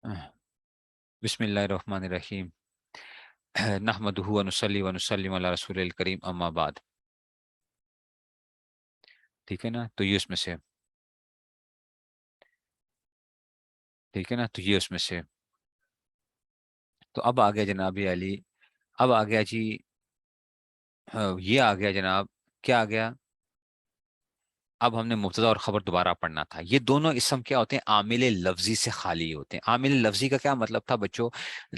بسم اللہ الرحمن الرحیم نحمدہ و نصلی و نسلم علی رسول الکریم اما بعد. ٹھیک ہے نا، تو یہ اس میں سے ٹھیک ہے نا، تو یہ اس میں سے تو اب آ گیا جناب علی. اب آ گیا جی، یہ آ گیا جناب. کیا آ گیا؟ اب ہم نے مبتدا اور خبر دوبارہ پڑھنا تھا. یہ دونوں اسم کیا ہوتے ہیں؟ عامل لفظی سے خالی ہوتے ہیں. عامل لفظی کا کیا مطلب تھا بچوں؟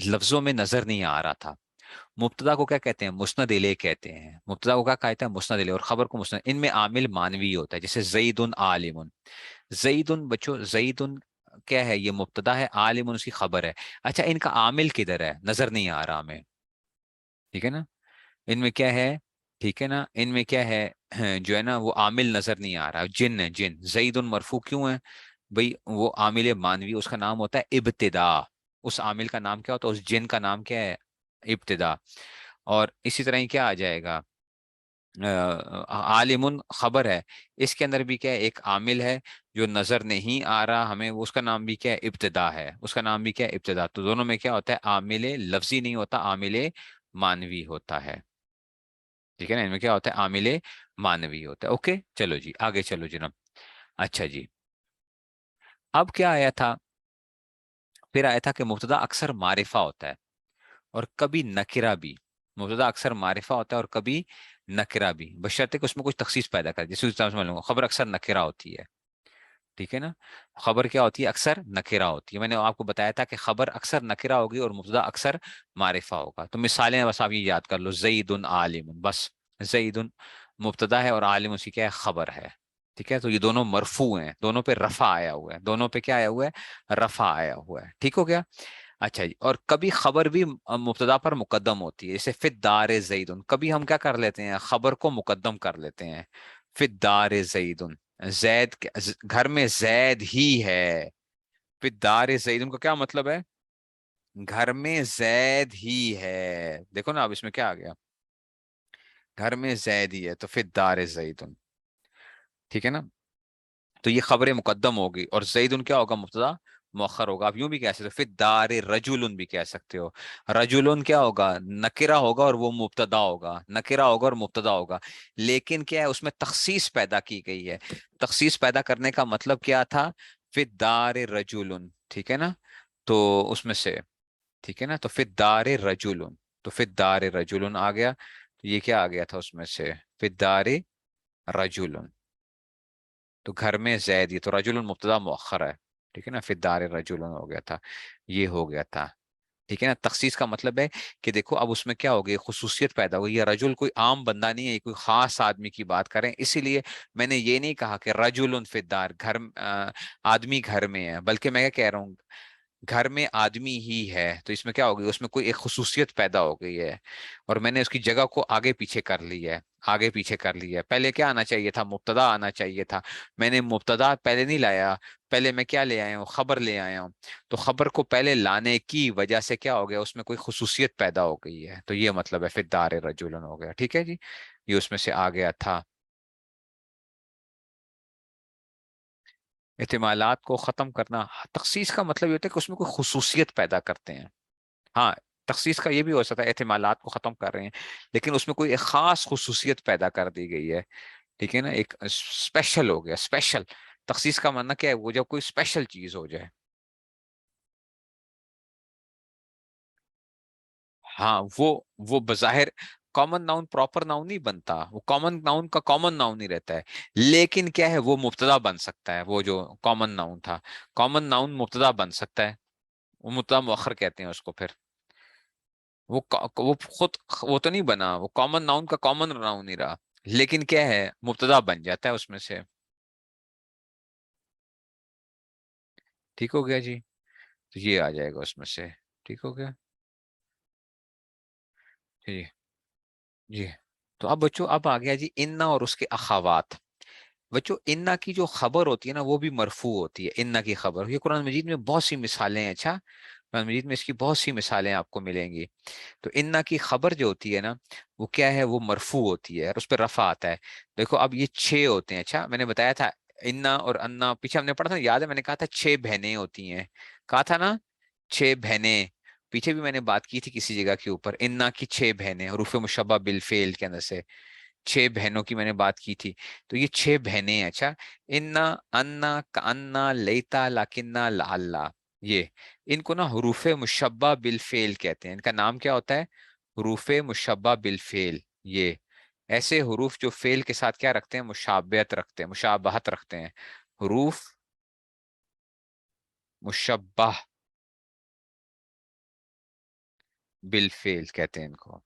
لفظوں میں نظر نہیں آ رہا تھا. مبتدا کو کیا کہتے ہیں؟ مسند الیہ کہتے ہیں. مبتدا کو کیا کہتے ہیں؟ مسند الیہ. اور خبر کو مسند. ان میں عامل مانوی ہوتا ہے، جیسے زید عالم. زید بچوں، زید کیا ہے؟ یہ مبتدا ہے، عالم اس کی خبر ہے. اچھا، ان کا عامل کدھر ہے؟ نظر نہیں آ رہا ہمیں. ٹھیک ہے نا، ان میں کیا ہے؟ ٹھیک ہے نا، ان میں کیا ہے؟ جو ہے نا وہ عامل نظر نہیں آ رہا. جن ہے، جن. زید مرفوع کیوں ہے بھئی؟ وہ عامل مانوی، اس کا نام ہوتا ہے ابتدا. اس عامل کا نام کیا ہوتا ہے؟ اس جن کا نام کیا ہے؟ ابتدا. اور اسی طرح ہی کیا آ جائے گا؟ عالم خبر ہے. اس کے اندر بھی کیا ہے؟ ایک عامل ہے جو نظر نہیں آ رہا ہمیں، وہ اس کا نام بھی کیا ہے؟ ابتدا ہے. اس کا نام بھی کیا ہے؟ ابتدا. تو دونوں میں کیا ہوتا ہے؟ عامل لفظی نہیں ہوتا، عامل مانوی ہوتا ہے. ٹھیک ہے نا، ان میں کیا ہوتا ہے؟ عامل مانوی ہوتا ہے. اوکے، چلو جی آگے چلو جناب. اچھا جی، اب کیا آیا تھا؟ پھر آیا تھا کہ مبتدا اکثر معرفہ ہوتا ہے اور کبھی نکرہ بھی. مبتدا اکثر معرفہ ہوتا ہے اور کبھی نکرہ بھی، بشرطے کہ اس میں کچھ تخصیص پیدا کر. جیسے سمجھ لوں گا، خبر اکثر نکرہ ہوتی ہے. ٹھیک ہے نا، خبر کیا ہوتی ہے؟ اکثر نکرہ ہوتی ہے. میں نے آپ کو بتایا تھا کہ خبر اکثر نکرہ ہوگی اور مبتدا اکثر معرفہ ہوگا. تو مثالیں بس آپ یہ یاد کر لو. زید عالم، بس. زید مبتدا ہے اور عالم اسی کیا ہے؟ خبر ہے. ٹھیک ہے، تو یہ دونوں مرفوع ہیں، دونوں پہ رفع آیا ہوا ہے. دونوں پہ کیا آیا ہوا ہے؟ رفع آیا ہوا ہے. ٹھیک ہو گیا؟ اچھا جی، اور کبھی خبر بھی مبتدا پر مقدم ہوتی ہے. جیسے فی الدار زید. کبھی ہم کیا کر لیتے ہیں؟ خبر کو مقدم کر لیتے ہیں. فی الدار زید. زید گھر میں زید ہی ہے. فی الدار زید کا کیا مطلب ہے؟ گھر میں زید ہی ہے. دیکھو نا اب اس میں کیا آ گیا؟ گھر میں زید ہی ہے، تو فی الدار زید. ٹھیک ہے نا، تو یہ خبر مقدم ہوگی اور زید کیا ہوگا؟ مبتدا مؤخر ہوگا. آپ یوں بھی کہہ سکتے ہو، فی الدار رجل بھی کہہ سکتے ہو. رجل کیا ہوگا؟ نکرہ ہوگا اور وہ مبتدا ہوگا. نکرہ ہوگا اور مبتدا ہوگا. لیکن کیا ہے؟ اس میں تخصیص پیدا کی گئی ہے. تخصیص پیدا کرنے کا مطلب کیا تھا؟ فی الدار رجل. ٹھیک ہے نا، تو اس میں سے ٹھیک ہے نا، تو فی الدار رجل. تو فی الدار رجل آ گیا. تو یہ کیا آ گیا تھا اس میں سے؟ فی الدار رجل. تو گھر میں زید، یہ تو رجل مبتدا مؤخر ہے. ٹھیک ہے نا، فی الدار رجل ہو گیا تھا. یہ ہو گیا تھا. ٹھیک ہے نا، تخصیص کا مطلب ہے کہ دیکھو اب اس میں کیا ہو گئی؟ خصوصیت پیدا ہوئی. یہ رجل کوئی عام بندہ نہیں ہے، یہ کوئی خاص آدمی کی بات کریں. اسی لیے میں نے یہ نہیں کہا کہ رجل فی الدار، گھر آدمی گھر میں ہے، بلکہ میں کیا کہہ رہا ہوں؟ گھر میں آدمی ہی ہے. تو اس میں کیا ہو گئی؟ اس میں کوئی ایک خصوصیت پیدا ہو گئی ہے اور میں نے اس کی جگہ کو آگے پیچھے کر لی ہے. آگے پیچھے کر لی ہے. پہلے کیا آنا چاہیے تھا؟ مبتدا آنا چاہیے تھا. میں نے مبتدا پہلے نہیں لایا، پہلے میں کیا لے آیا ہوں؟ خبر لے آیا ہوں. تو خبر کو پہلے لانے کی وجہ سے کیا ہو گیا؟ اس میں کوئی خصوصیت پیدا ہو گئی ہے. تو یہ مطلب ہے فی الدار رجل ہو گیا. ٹھیک ہے جی، یہ اس میں سے آ گیا تھا. احتمالات کو ختم کرنا. تخصیص کا مطلب یہ ہوتا ہے کہ اس میں کوئی خصوصیت پیدا کرتے ہیں. ہاں، تخصیص کا یہ بھی ہو سکتا ہے احتمالات کو ختم کر رہے ہیں لیکن اس میں کوئی ایک خاص خصوصیت پیدا کر دی گئی ہے. ٹھیک ہے نا، ایک اسپیشل ہو گیا. اسپیشل تخصیص کا معنی کیا ہے؟ وہ جب کوئی اسپیشل چیز ہو جائے. ہاں، وہ بظاہر کامن ناؤن پراپر ناؤن نہیں بنتا. وہ کامن ناؤن کا کامن ناؤن ہی رہتا ہے. لیکن کیا ہے؟ وہ مبتدا بن سکتا ہے. وہ جو کامن ناؤن تھا، کامن ناؤن مبتدا بن سکتا ہے. وہ مبتدا مؤخر کہتے ہیں اس کو. پھر وہ خود وہ تو نہیں بنا، وہ کامن ناؤن کا کامن ناؤن نہیں رہا، لیکن کیا ہے؟ مبتدا بن جاتا ہے اس میں سے. ٹھیک ہو گیا جی، تو یہ آ جائے گا اس میں سے. ٹھیک ہو گیا جی. جی، تو اب بچوں اب آ گیا جی انا اور اس کے اخوات. بچوں انا کی جو خبر ہوتی ہے نا وہ بھی مرفوع ہوتی ہے. انا کی خبر، یہ قرآن مجید میں بہت سی مثالیں ہیں. اچھا، قرآن مجید میں اس کی بہت سی مثالیں آپ کو ملیں گی. تو انا کی خبر جو ہوتی ہے نا وہ کیا ہے؟ وہ مرفوع ہوتی ہے اور اس پہ رفع آتا ہے. دیکھو اب یہ چھ ہوتے ہیں. اچھا، میں نے بتایا تھا انا اور انا پیچھے ہم نے پڑھا تھا، یاد ہے؟ میں نے کہا تھا چھ بہنیں ہوتی ہیں. کہا تھا نا، 6 बहनें, पीछे भी मैंने बात की थी किसी जगह के ऊपर, इन्ना की 6 बहनें, हरूफ मुशब्बा बिल फेल के अंदर से 6 बहनों की मैंने बात की थी। तो ये 6 बहनें हैं। अच्छा, इन्ना, अन्ना, कअन्ना, लेता, लाकिन्ना, लाल्ला, ये इनको ना हरूफ मुशब्बा बिल फेल कहते हैं। इनका नाम क्या होता है? हरूफ मुशब्बा बिल फेल। ये ऐसे हरूफ जो फेल के साथ क्या रखते हैं? मुशाबहत रखते हैं, मुशाबहत रखते हैं। हरूफ मुशब्बह बिल फेल कहते हैं इनको,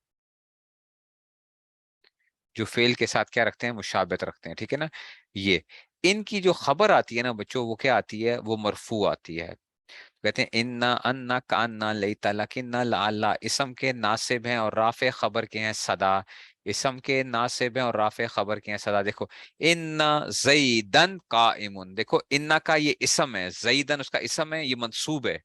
जो फेल के साथ क्या रखते हैं? मुशाबहत रखते हैं, ठीक है ना। ये इनकी जो खबर आती है ना बच्चों, वो क्या आती है? वो मरफू आती है। कहते हैं इन्ना, अन्ना, कान्ना, लेता, लकिन्ना, लाला, इसम के नासिब हैं और राफे खबर के हैं सदा। इसम के नासिब हैं और राफे खबर के हैं सदा। देखो, इन्ना जईदन काइमुन, देखो इन्ना का ये इसम है, जईदन उसका इसम है, ये मंसूब है,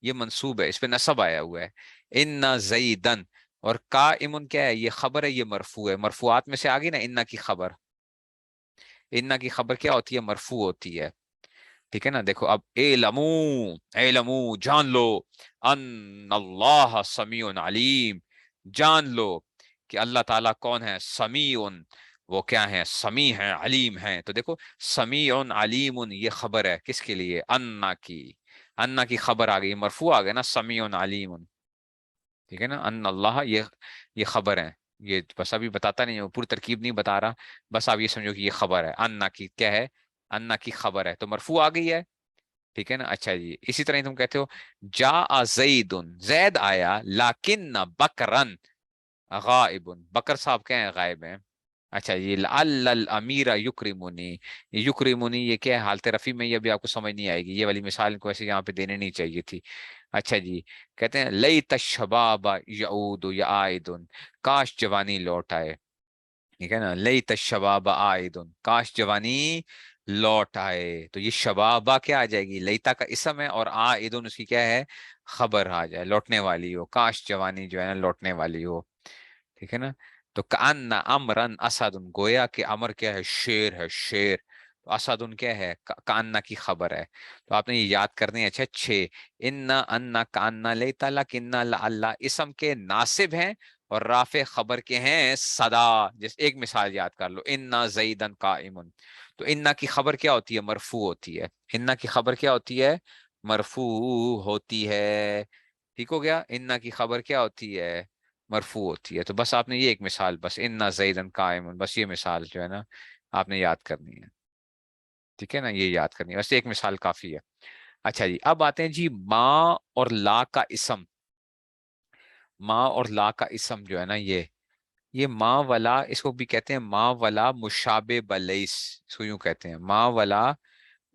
ये मंसूब है, इस पे नसब आया हुआ है, इन्ना जईदन। और काइमुन क्या है? ये खबर है, ये मरफू है। मरफूआत में से आ गई ना इन्ना की खबर। इन्ना की खबर क्या होती है? मरफू होती है, ठीक है ना। देखो अब, एलमू, एलमू जान लो, अन अल्लाह समीउन अलीम, जान लो कि अल्लाह ताला कौन है? समीउन, वो क्या है? समी है, अलीम है। तो देखो, समीउन अलीमुन, ये खबर है किसके लिए? अन्ना की। अन्ना की खबर आ गई, मरफू आ गया ना, समीउन अलीमुन, ठीक है ना। अन अल्लाह, ये खबर है। ये बस अभी बताता नहीं हूँ, पूरी तरकीब नहीं बता रहा, बस आप ये समझो कि ये खबर है, अन्ना की क्या है? अन्ना की खबर है, तो मरफू आ गई है, ठीक है ना। अच्छा जी, इसी तरह ही तुम कहते हो, जा जैदुन, जैद आया, लाकिन न बकरन गाइबुन, बकर साहब क्या है? गायब हैं। अच्छा, ये अल अमीरा युक्रिमुनी, ये युक्रिमुनी ये क्या है? हालत रफी में, ये भी आपको समझ नहीं आएगी, ये वाली मिसाल इनको ऐसे यहाँ पे देने नहीं चाहिए थी। अच्छा जी, कहते हैं लई तशबाब यऊद या आइदुन, काश जवानी लौट आए, ठीक है ना। लई तशबाब आइदुन, काश जवानी लौट आए। तो ये शबाबा क्या आ जाएगी? लईता का इसम है, और आइदुन उसकी क्या है? खबर आ जाए, लौटने वाली हो, काश जवानी जो है ना लौटने वाली हो, ठीक है ना। तो कान्ना अमरन असदुन, गोया कि अमर क्या है? शेर है, शेर। तो असदुन क्या है? कान्ना की खबर है। तो आपने ये याद करनी है। अच्छा, 6, इन्ना, अन्ना, कान्ना, लेता, लकिन्ना, अल्लाह इसम के नासिब हैं और राफे खबर के हैं सदा। जैसे एक मिसाल याद कर लो, इन्ना जईदन काइमुन। तो इन्ना की खबर क्या होती है? मरफू होती है। इन्ना की खबर क्या होती है? मरफू होती है, ठीक हो गया। इन्ना की खबर क्या होती है? मरफू होती है। तो बस आपने ये एक मिसाल, बस इन्ना ज़ैदन कायमुन, बस ये मिसाल जो है ना आपने याद करनी है, ठीक है ना, ये याद करनी है, बस एक मिसाल काफी है। अच्छा जी, अब आते हैं जी माँ और ला का इसम। माँ और ला का इसम जो है ना, ये माँ वाला, इसको भी कहते हैं माँ वाला मुशाबे बलैस, इसको यूं कहते हैं माँ वाला।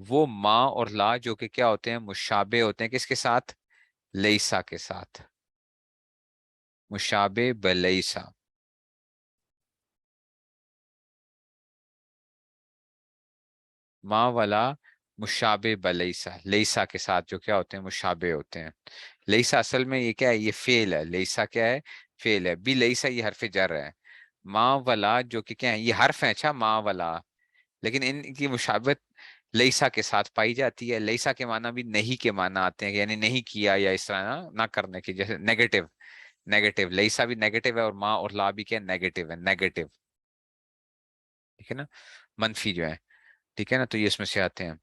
वो माँ और ला जो कि क्या होते हैं? मुशाबे होते हैं किसके साथ? लईसा के साथ, मुशाबे बलैसा। माँ वाला मुशाबे बलैसा, लेसा के साथ जो क्या होते हैं? मुशाबे होते हैं। लेसा असल में ये क्या है? ये फेल है। लेसा क्या है? फेल है। बी लेसा ये हरफ जर है। माँ वाला जो कि क्या है? ये हर्फ है, अच्छा, माँ वाला, लेकिन इनकी मुशाबत लेसा के साथ पाई जाती है। लेसा के माना भी नहीं के माना आते हैं, यानी नहीं किया या इस तरह ना करने की, जैसे नेगेटिव। नेगेटिव, लेसा भी नेगेटिव है, और माँ और ला भी क्या? नेगेटिव है, नेगेटिव, ठीक है ना, मनफी जो है, ठीक है ना। तो ये इसमें से आते हैं।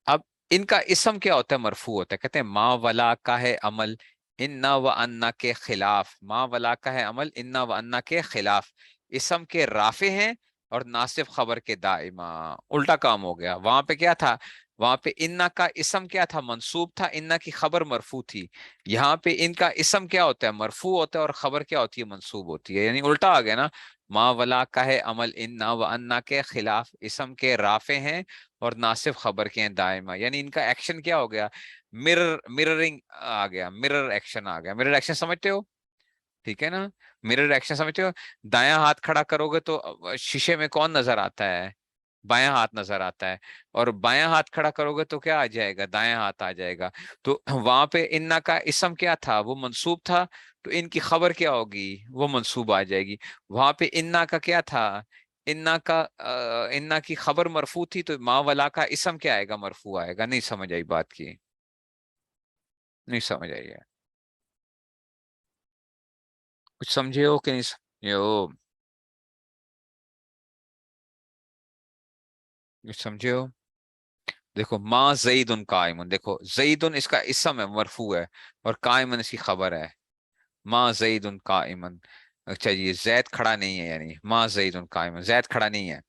अब इनका इसम क्या होता है? मरफू होता है। कहते हैं माँ वला का है अमल, इन्ना व अन्ना के खिलाफ। माँ वला का है अमल, इन्ना व अन्ना के खिलाफ, इसम के राफे हैं और नासिब खबर के दाइमा। उल्टा काम हो गया, वहां पे क्या था? वहां पे इन्ना का इसम क्या था? मंसूब था, इन्ना की खबर मरफू थी। यहाँ पे इनका इसम क्या होता है? मरफू होता है, और खबर क्या होती है? मंसूब होती है, यानी उल्टा आ गया ना। माँ वला का है अमल, इन्ना व अन्ना के खिलाफ, इसम के राफे हैं और नासिब खबर के हैं दायमा, यानी इनका एक्शन क्या हो गया? मिररिंग आ गया, मिरर एक्शन आ गया। मिरर एक्शन समझते हो, ठीक है ना। मिरर एक्शन समझते हो? दायां हाथ खड़ा करोगे तो शीशे में कौन नजर आता है? बायां हाथ नजर आता है। और बायां हाथ खड़ा करोगे तो क्या आ जाएगा? दायां हाथ आ जाएगा। तो वहां पे इन्ना का इसम क्या था? वो मंसूब था, तो इनकी खबर क्या होगी? वो मंसूब आ जाएगी। वहां पे इन्ना का क्या था? इन्ना की खबर मरफू थी, तो माँ वला का इसम क्या आएगा? मरफू आएगा। नहीं समझ आई बात की? नहीं समझ आई है? कुछ समझे हो कि नहीं समझे हो? कुछ समझे हो? देखो, माँ जईदुन कायमुन, देखो जईदुन इसका इसम है, मरफू है, और कायमन इसकी खबर है। माँ जईदुन कायमन। अच्छा, ये जैद खड़ा नहीं है, यानी माँ जईदुन कायमन, जैद खड़ा नहीं है।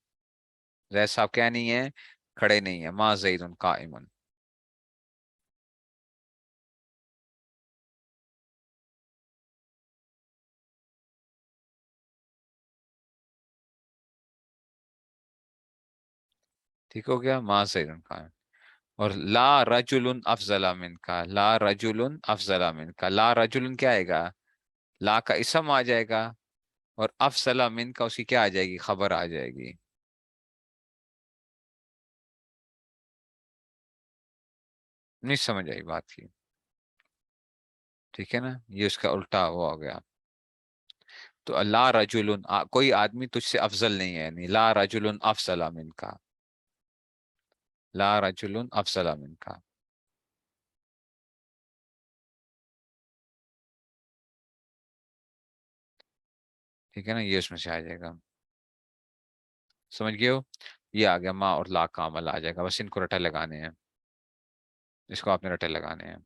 जैद साहब क्या नहीं है? खड़े नहीं है। माँ जईदुन कायमन। ठीक हो गया, माँ जईदुन कायमन। और ला रजुलुन अफजला मिन का, ला रजुलुन अफजला मिन का, ला रजुलुन क्या आएगा? ला का इसम आ जाएगा, और अफजला मिन का उसकी क्या आ जाएगी? खबर आ जाएगी। नहीं समझ आई बात की? ठीक है ना, ये उसका उल्टा हुआ हो गया। तो ला रजुलुन, कोई आदमी तुझसे अफजल नहीं है, यानी ला रजुलुन अफजला मिन का। ला रजुलुन अफजला मिन का। ठीक है ना, ये उसमें से आ जाएगा। समझ गए हो? ये आ गया, माँ और ला का अमल आ जाएगा, बस इनको रटे लगाने हैं। इसको आपने रटे लगाने हैं।